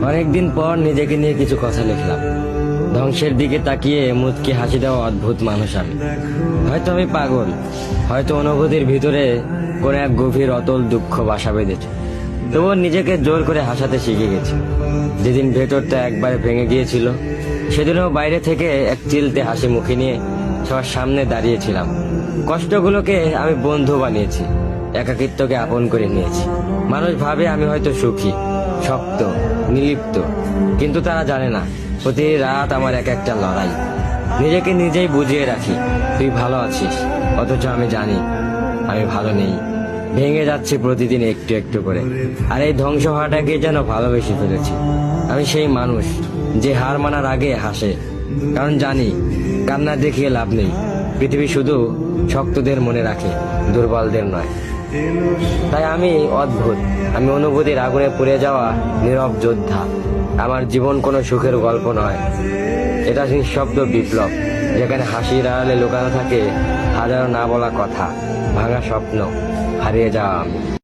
অনেকদিন পর নিজেকে নিয়ে কিছু কথা লিখলাম। ধ্বংসের দিকে তাকিয়ে মুচকি হাসি দেওয়া অদ্ভুত মানুষ আমি। হয়তো আমি পাগল, হয়তো অনুভূতির ভিতরে কোন এক গভীর অতল দুঃখ বাসা বেঁধেছে। তবুও নিজেকে জোর করে হাসাতে শিখে গেছি। যেদিন ভেতরটা একবারে ভেঙে গিয়েছিল, সেদিনও বাইরে থেকে এক চিলতে হাসি মুখে নিয়ে সবার সামনে দাঁড়িয়েছিলাম। কষ্টগুলোকে আমি বন্ধু বানিয়েছি, একাকিত্বকে আপন করে নিয়েছি। মানুষ ভাবে আমি হয়তো সুখী, শক্ত, নির্লিপ্ত, কিন্তু তারা জানে না প্রতি রাত আমার এক একটা লড়াই। নিজেকে নিজেই বুঝিয়ে রাখি তুই ভালো আছিস, অথচ আমি জানি আমি ভালো নেই। ভেঙে যাচ্ছে প্রতিদিন একটু একটু করে, আর এই ধ্বংস হওয়াটাকে যেন ভালোবেসে ফেলেছি। আমি সেই মানুষ যে হার মানার আগে হাসে, কারণ জানি কান্না দেখিয়ে লাভ নেই। পৃথিবী শুধু শক্তদের মনে রাখে, দুর্বলদের নয়। তাই আমি অদ্ভুত, আমি অনুভূতির আগুনে পুড়ে যাওয়া নীরব যোদ্ধা। আমার জীবন কোনো সুখের গল্প নয়, এটা নিঃশব্দ বিপ্লব, যেখানে হাসির আড়ালে লুকানো থাকে হাজারো না বলা কথা, ভাঙা স্বপ্ন, হারিয়ে যাওয়া আমি।